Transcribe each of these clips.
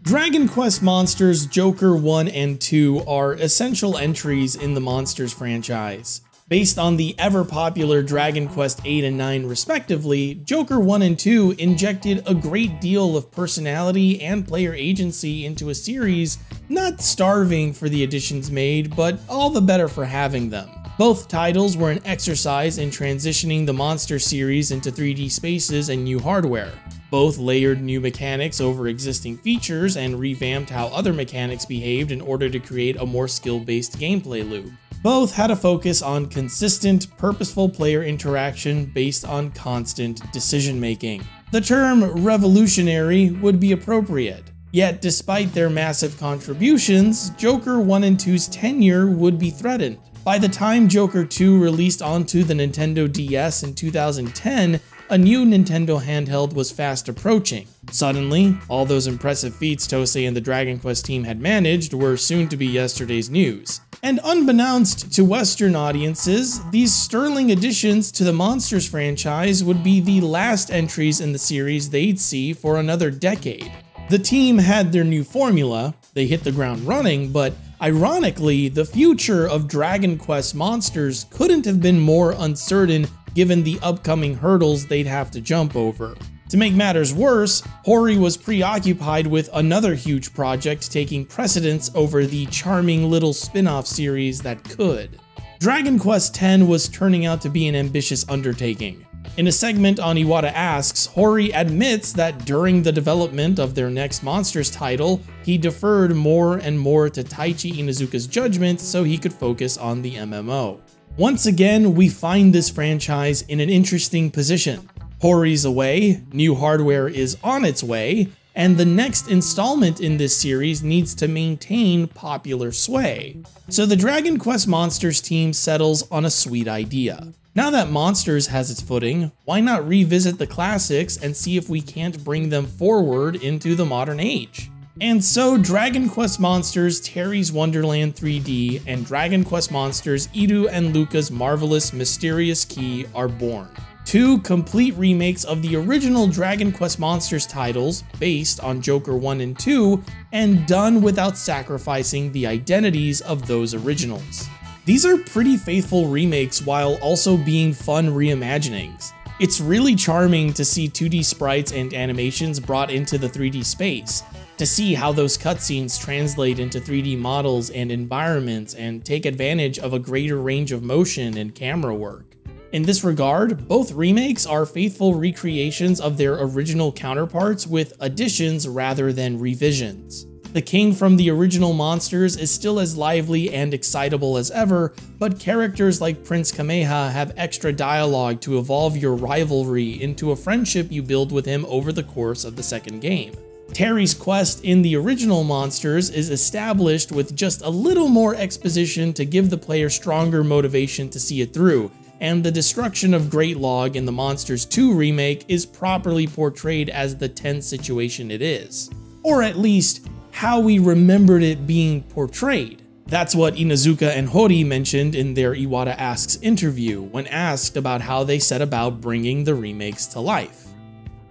Dragon Quest Monsters Joker 1 and 2 are essential entries in the Monsters franchise. Based on the ever-popular Dragon Quest 8 and 9 respectively, Joker 1 and 2 injected a great deal of personality and player agency into a series not starving for the additions made, but all the better for having them. Both titles were an exercise in transitioning the Monster series into 3D spaces and new hardware. Both layered new mechanics over existing features and revamped how other mechanics behaved in order to create a more skill-based gameplay loop. Both had a focus on consistent, purposeful player interaction based on constant decision-making. The term revolutionary would be appropriate. Yet, despite their massive contributions, Joker 1 and 2's tenure would be threatened. By the time Joker 2 released onto the Nintendo DS in 2010, a new Nintendo handheld was fast approaching. Suddenly, all those impressive feats Tosei and the Dragon Quest team had managed were soon to be yesterday's news. And unbeknownst to Western audiences, these sterling additions to the Monsters franchise would be the last entries in the series they'd see for another decade. The team had their new formula, they hit the ground running, but ironically, the future of Dragon Quest Monsters couldn't have been more uncertain given the upcoming hurdles they'd have to jump over. To make matters worse, Hori was preoccupied with another huge project taking precedence over the charming little spin-off series that could. Dragon Quest X was turning out to be an ambitious undertaking. In a segment on Iwata Asks, Hori admits that during the development of their next Monsters title, he deferred more and more to Taichi Inuzuka's judgment so he could focus on the MMO. Once again, we find this franchise in an interesting position. Hori's away, new hardware is on its way, and the next installment in this series needs to maintain popular sway. So the Dragon Quest Monsters team settles on a sweet idea. Now that Monsters has its footing, why not revisit the classics and see if we can't bring them forward into the modern age? And so Dragon Quest Monsters Terry's Wonderland 3D and Dragon Quest Monsters Iru and Luca's Marvelous Mysterious Key are born. Two complete remakes of the original Dragon Quest Monsters titles based on Joker 1 and 2 and done without sacrificing the identities of those originals. These are pretty faithful remakes while also being fun reimaginings. It's really charming to see 2D sprites and animations brought into the 3D space, to see how those cutscenes translate into 3D models and environments and take advantage of a greater range of motion and camera work. In this regard, both remakes are faithful recreations of their original counterparts with additions rather than revisions. The king from the original Monsters is still as lively and excitable as ever, but characters like Prince Kameha have extra dialogue to evolve your rivalry into a friendship you build with him over the course of the second game. Terry's quest in the original Monsters is established with just a little more exposition to give the player stronger motivation to see it through, and the destruction of Great Log in the Monsters 2 remake is properly portrayed as the tense situation it is. Or at least, how we remembered it being portrayed. That's what Inuzuka and Hori mentioned in their Iwata Asks interview when asked about how they set about bringing the remakes to life.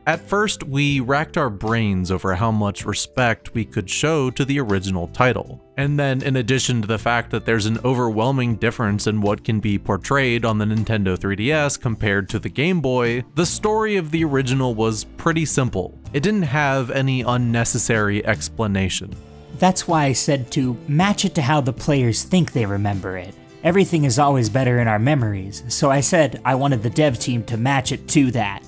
At first, we racked our brains over how much respect we could show to the original title. And then, in addition to the fact that there's an overwhelming difference in what can be portrayed on the Nintendo 3DS compared to the Game Boy, the story of the original was pretty simple. It didn't have any unnecessary explanation. That's why I said to match it to how the players think they remember it. Everything is always better in our memories, so I said I wanted the dev team to match it to that.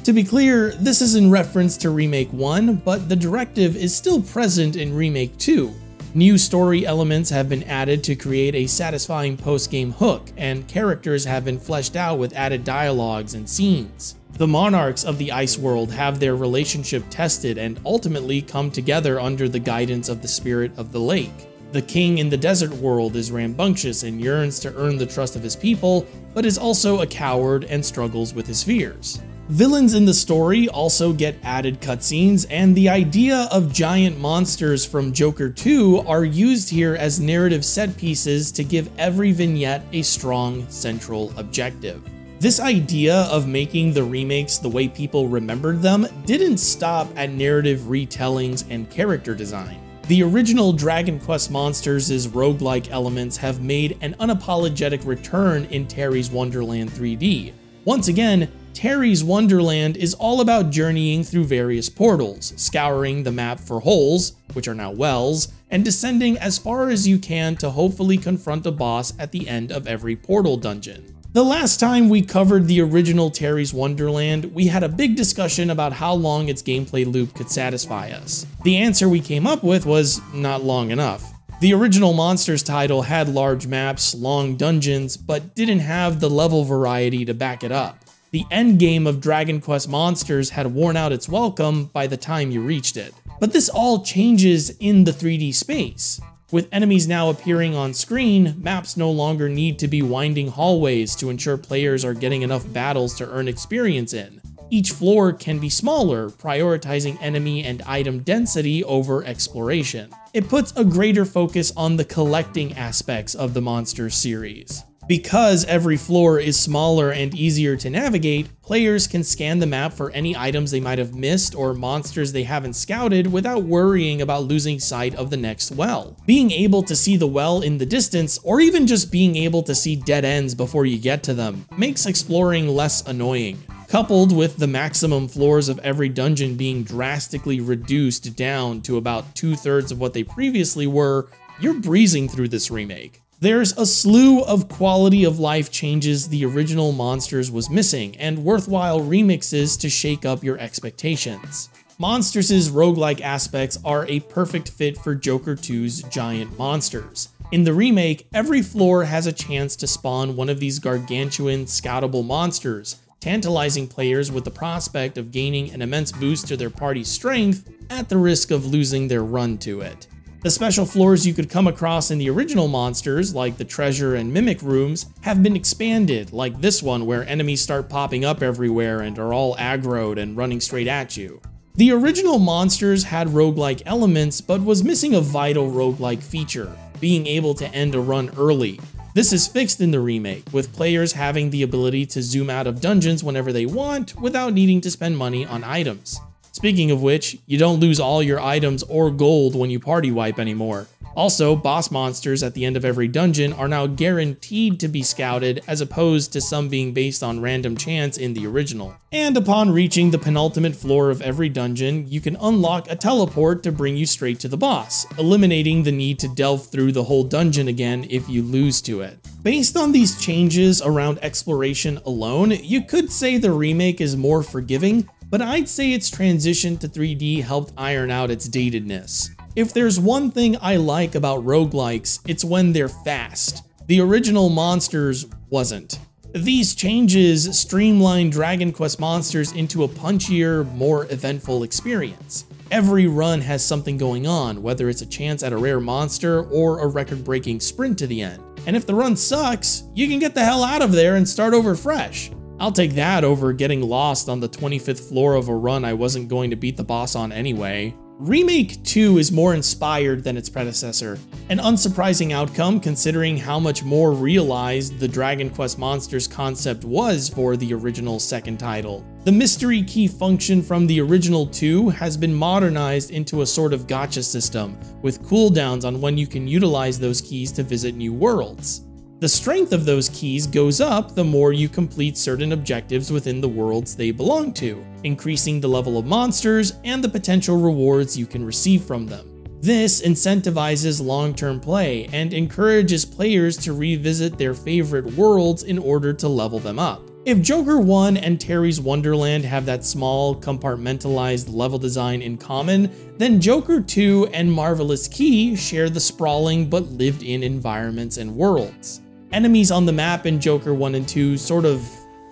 To be clear, this is in reference to Remake 1, but the directive is still present in Remake 2. New story elements have been added to create a satisfying post-game hook, and characters have been fleshed out with added dialogues and scenes. The monarchs of the ice world have their relationship tested and ultimately come together under the guidance of the spirit of the lake. The king in the desert world is rambunctious and yearns to earn the trust of his people, but is also a coward and struggles with his fears. Villains in the story also get added cutscenes, and the idea of giant monsters from Joker 2 are used here as narrative set pieces to give every vignette a strong central objective. This idea of making the remakes the way people remembered them didn't stop at narrative retellings and character design. The original Dragon Quest monsters' roguelike elements have made an unapologetic return in Terry's Wonderland 3D. Once again, Terry's Wonderland is all about journeying through various portals, scouring the map for holes, which are now wells, and descending as far as you can to hopefully confront a boss at the end of every portal dungeon. The last time we covered the original Terry's Wonderland, we had a big discussion about how long its gameplay loop could satisfy us. The answer we came up with was not long enough. The original Monsters title had large maps, long dungeons, but didn't have the level variety to back it up. The endgame of Dragon Quest Monsters had worn out its welcome by the time you reached it. But this all changes in the 3D space. With enemies now appearing on screen, maps no longer need to be winding hallways to ensure players are getting enough battles to earn experience in. Each floor can be smaller, prioritizing enemy and item density over exploration. It puts a greater focus on the collecting aspects of the Monsters series. Because every floor is smaller and easier to navigate, players can scan the map for any items they might have missed or monsters they haven't scouted without worrying about losing sight of the next well. Being able to see the well in the distance, or even just being able to see dead ends before you get to them, makes exploring less annoying. Coupled with the maximum floors of every dungeon being drastically reduced down to about 2/3 of what they previously were, you're breezing through this remake. There's a slew of quality of life changes the original Monsters was missing, and worthwhile remixes to shake up your expectations. Monsters' roguelike aspects are a perfect fit for Joker 2's giant monsters. In the remake, every floor has a chance to spawn one of these gargantuan, scoutable monsters, tantalizing players with the prospect of gaining an immense boost to their party's strength at the risk of losing their run to it. The special floors you could come across in the original Monsters, like the treasure and mimic rooms, have been expanded, like this one where enemies start popping up everywhere and are all aggroed and running straight at you. The original Monsters had roguelike elements, but was missing a vital roguelike feature, being able to end a run early. This is fixed in the remake, with players having the ability to zoom out of dungeons whenever they want without needing to spend money on items. Speaking of which, you don't lose all your items or gold when you party wipe anymore. Also, boss monsters at the end of every dungeon are now guaranteed to be scouted, as opposed to some being based on random chance in the original. And upon reaching the penultimate floor of every dungeon, you can unlock a teleport to bring you straight to the boss, eliminating the need to delve through the whole dungeon again if you lose to it. Based on these changes around exploration alone, you could say the remake is more forgiving, but I'd say its transition to 3D helped iron out its datedness. If there's one thing I like about roguelikes, it's when they're fast. The original Monsters wasn't. These changes streamline Dragon Quest Monsters into a punchier, more eventful experience. Every run has something going on, whether it's a chance at a rare monster or a record-breaking sprint to the end. And if the run sucks, you can get the hell out of there and start over fresh. I'll take that over getting lost on the 25th floor of a run I wasn't going to beat the boss on anyway. Remake II is more inspired than its predecessor, an unsurprising outcome considering how much more realized the Dragon Quest Monsters concept was for the original second title. The mystery key function from the original 2 has been modernized into a sort of gacha system, with cooldowns on when you can utilize those keys to visit new worlds. The strength of those keys goes up the more you complete certain objectives within the worlds they belong to, increasing the level of monsters and the potential rewards you can receive from them. This incentivizes long-term play and encourages players to revisit their favorite worlds in order to level them up. If Joker 1 and Terry's Wonderland have that small, compartmentalized level design in common, then Joker 2 and Marvelous Key share the sprawling but lived-in environments and worlds. Enemies on the map in Joker 1 and 2 sort of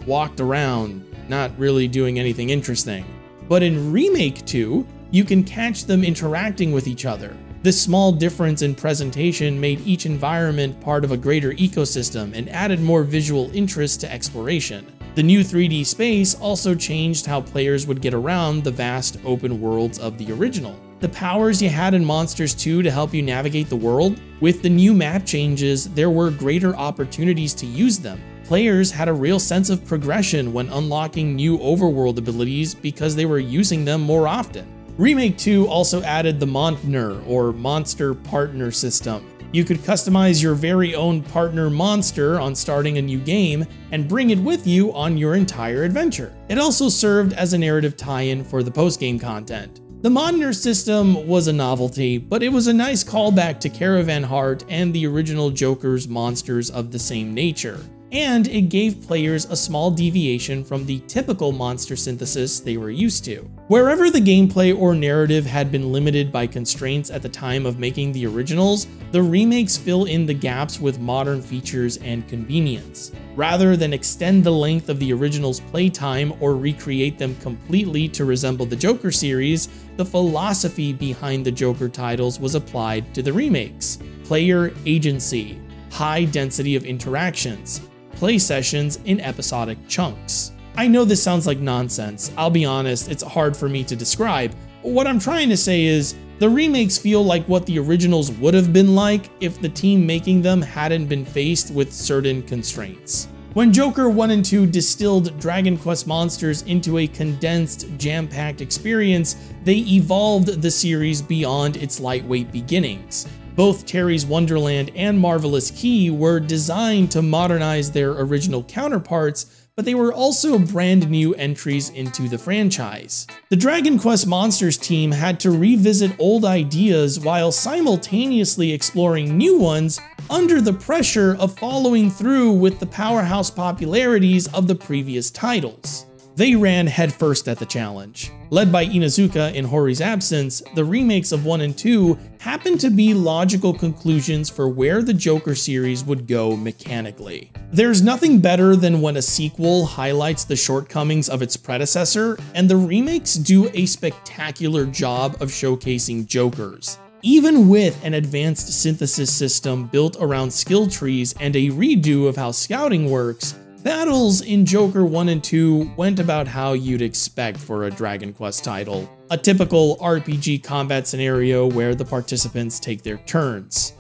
walked around, not really doing anything interesting. But in Remake 2, you can catch them interacting with each other. This small difference in presentation made each environment part of a greater ecosystem and added more visual interest to exploration. The new 3D space also changed how players would get around the vast open worlds of the original. The powers you had in Monsters 2 to help you navigate the world, with the new map changes, there were greater opportunities to use them. Players had a real sense of progression when unlocking new overworld abilities because they were using them more often. Remake 2 also added the Montner, or Monster Partner system. You could customize your very own partner monster on starting a new game and bring it with you on your entire adventure. It also served as a narrative tie-in for the post-game content. The Montner system was a novelty, but it was a nice callback to Caravan Heart and the original Joker's monsters of the same nature. And it gave players a small deviation from the typical monster synthesis they were used to. Wherever the gameplay or narrative had been limited by constraints at the time of making the originals, the remakes fill in the gaps with modern features and convenience. Rather than extend the length of the original's playtime or recreate them completely to resemble the Joker series, the philosophy behind the Joker titles was applied to the remakes. Player agency, high density of interactions, play sessions in episodic chunks. I know this sounds like nonsense. I'll be honest, it's hard for me to describe. What I'm trying to say is, the remakes feel like what the originals would have been like if the team making them hadn't been faced with certain constraints. When Joker 1 and 2 distilled Dragon Quest monsters into a condensed, jam-packed experience, they evolved the series beyond its lightweight beginnings. Both Terry's Wonderland and Marvelous Key were designed to modernize their original counterparts, but they were also brand new entries into the franchise. The Dragon Quest Monsters team had to revisit old ideas while simultaneously exploring new ones under the pressure of following through with the powerhouse popularities of the previous titles. They ran headfirst at the challenge. Led by Inuzuka in Hori's absence, the remakes of 1 and 2 happened to be logical conclusions for where the Joker series would go mechanically. There's nothing better than when a sequel highlights the shortcomings of its predecessor, and the remakes do a spectacular job of showcasing Jokers. Even with an advanced synthesis system built around skill trees and a redo of how scouting works, battles in Joker 1 and 2 went about how you'd expect for a Dragon Quest title. A typical RPG combat scenario where the participants take their turns.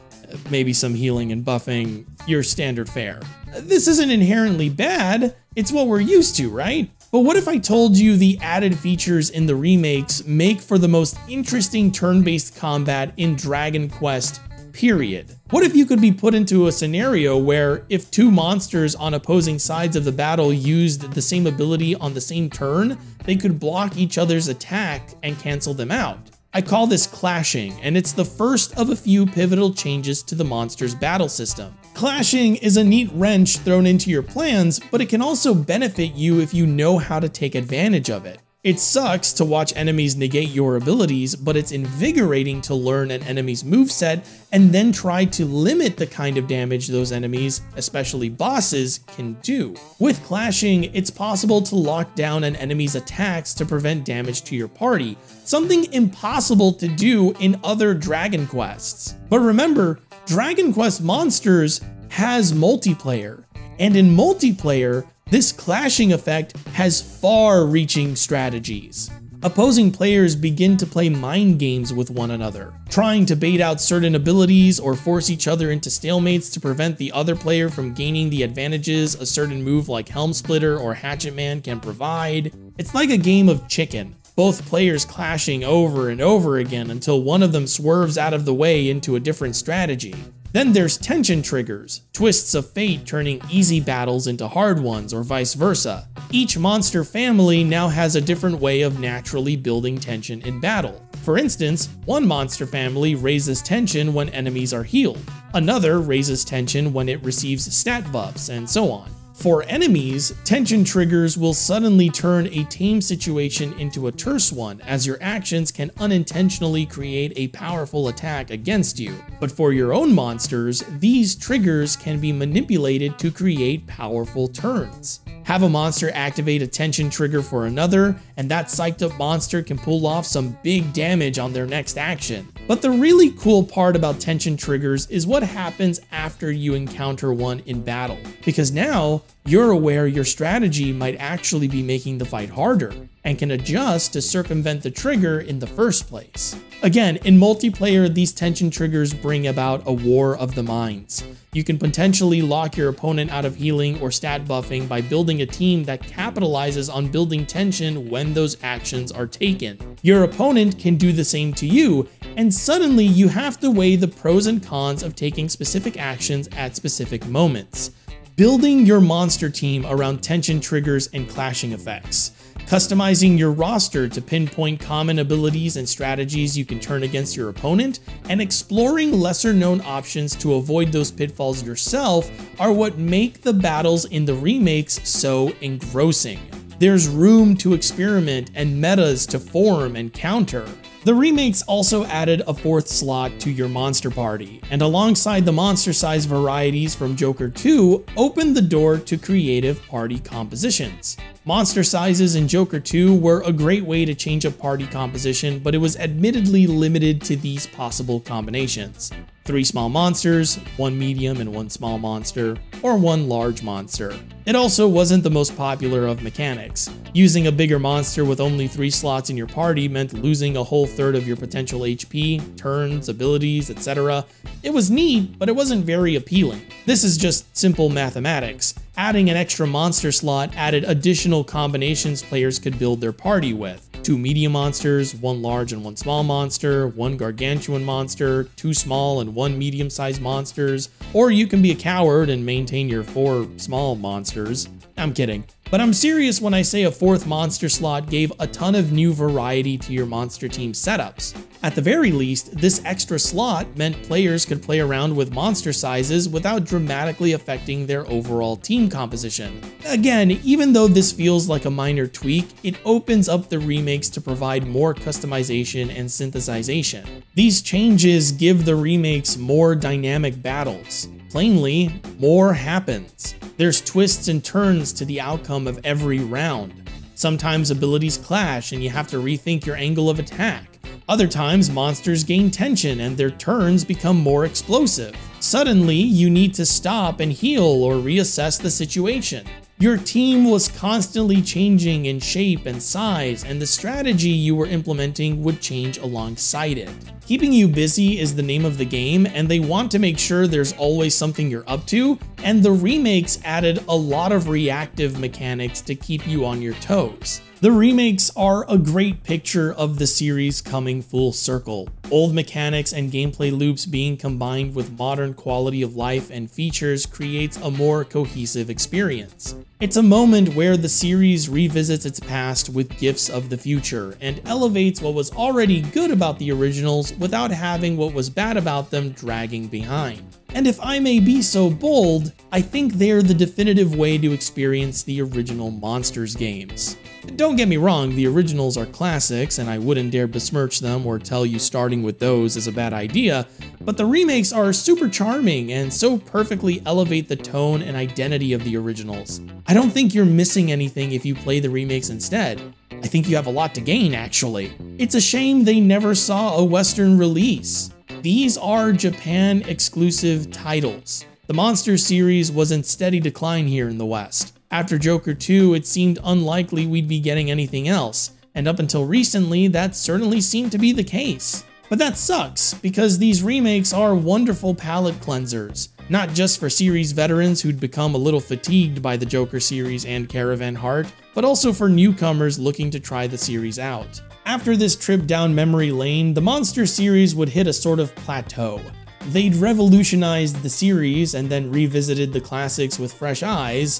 Maybe some healing and buffing, your standard fare. This isn't inherently bad, it's what we're used to, right? But what if I told you the added features in the remakes make for the most interesting turn-based combat in Dragon Quest, period? What if you could be put into a scenario where if two monsters on opposing sides of the battle used the same ability on the same turn, they could block each other's attack and cancel them out? I call this clashing, and it's the first of a few pivotal changes to the monster's battle system. Clashing is a neat wrench thrown into your plans, but it can also benefit you if you know how to take advantage of it. It sucks to watch enemies negate your abilities, but it's invigorating to learn an enemy's moveset and then try to limit the kind of damage those enemies, especially bosses, can do. With clashing, it's possible to lock down an enemy's attacks to prevent damage to your party, something impossible to do in other Dragon Quests. But remember, Dragon Quest Monsters has multiplayer, and in multiplayer, this clashing effect has far-reaching strategies. Opposing players begin to play mind games with one another, trying to bait out certain abilities or force each other into stalemates to prevent the other player from gaining the advantages a certain move like Helm Splitter or Hatchet Man can provide. It's like a game of chicken, both players clashing over and over again until one of them swerves out of the way into a different strategy. Then there's tension triggers, twists of fate turning easy battles into hard ones or vice versa. Each monster family now has a different way of naturally building tension in battle. For instance, one monster family raises tension when enemies are healed, another raises tension when it receives stat buffs, and so on. For enemies, tension triggers will suddenly turn a tame situation into a terse one, as your actions can unintentionally create a powerful attack against you. But for your own monsters, these triggers can be manipulated to create powerful turns. Have a monster activate a tension trigger for another, and that psyched up monster can pull off some big damage on their next action. But the really cool part about tension triggers is what happens after you encounter one in battle, because now you're aware your strategy might actually be making the fight harder, and can adjust to circumvent the trigger in the first place. Again, in multiplayer, these tension triggers bring about a war of the minds. You can potentially lock your opponent out of healing or stat buffing by building a team that capitalizes on building tension when those actions are taken. Your opponent can do the same to you, and suddenly you have to weigh the pros and cons of taking specific actions at specific moments. Building your monster team around tension triggers and clashing effects. Customizing your roster to pinpoint common abilities and strategies you can turn against your opponent, and exploring lesser-known options to avoid those pitfalls yourself are what make the battles in the remakes so engrossing. There's room to experiment and metas to form and counter. The remakes also added a 4th slot to your monster party, and alongside the monster size varieties from Joker 2, opened the door to creative party compositions. Monster sizes in Joker 2 were a great way to change up party composition, but it was admittedly limited to these possible combinations. 3 small monsters, 1 medium and 1 small monster, or 1 large monster. It also wasn't the most popular of mechanics. Using a bigger monster with only 3 slots in your party meant losing a whole third of your potential HP, turns, abilities, etc. It was neat, but it wasn't very appealing. This is just simple mathematics. Adding an extra monster slot added additional combinations players could build their party with. 2 medium monsters, 1 large and 1 small monster, 1 gargantuan monster, 2 small and 1 medium-sized monsters, or you can be a coward and maintain your 4 small monsters. I'm kidding. But I'm serious when I say a 4th monster slot gave a ton of new variety to your monster team setups. At the very least, this extra slot meant players could play around with monster sizes without dramatically affecting their overall team composition. Again, even though this feels like a minor tweak, it opens up the remakes to provide more customization and synthesization. These changes give the remakes more dynamic battles. Plainly, more happens. There's twists and turns to the outcome of every round. Sometimes abilities clash and you have to rethink your angle of attack. Other times, monsters gain tension and their turns become more explosive. Suddenly, you need to stop and heal or reassess the situation. Your team was constantly changing in shape and size, and the strategy you were implementing would change alongside it. Keeping you busy is the name of the game, and they want to make sure there's always something you're up to, and the remakes added a lot of reactive mechanics to keep you on your toes. The remakes are a great picture of the series coming full circle. Old mechanics and gameplay loops being combined with modern quality of life and features creates a more cohesive experience. It's a moment where the series revisits its past with gifts of the future and elevates what was already good about the originals without having what was bad about them dragging behind. And if I may be so bold, I think they're the definitive way to experience the original Monsters games. Don't get me wrong, the originals are classics and I wouldn't dare besmirch them or tell you starting with those is a bad idea, but the remakes are super charming and so perfectly elevate the tone and identity of the originals. I don't think you're missing anything if you play the remakes instead. I think you have a lot to gain, actually. It's a shame they never saw a Western release. These are Japan exclusive titles. The Monsters series was in steady decline here in the West. After Joker 2, it seemed unlikely we'd be getting anything else, and up until recently, that certainly seemed to be the case. But that sucks, because these remakes are wonderful palate cleansers, not just for series veterans who'd become a little fatigued by the Joker series and Caravan Heart, but also for newcomers looking to try the series out. After this trip down memory lane, the Monsters series would hit a sort of plateau. They'd revolutionized the series and then revisited the classics with fresh eyes.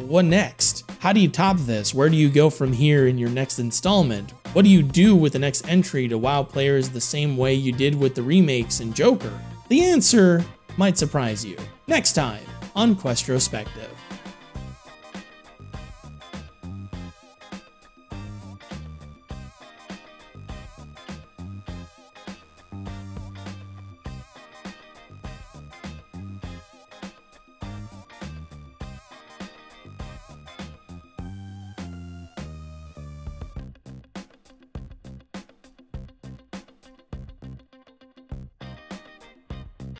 What next? How do you top this? Where do you go from here in your next installment? What do you do with the next entry to wow players the same way you did with the remakes and Joker? The answer might surprise you. Next time on Questrospective.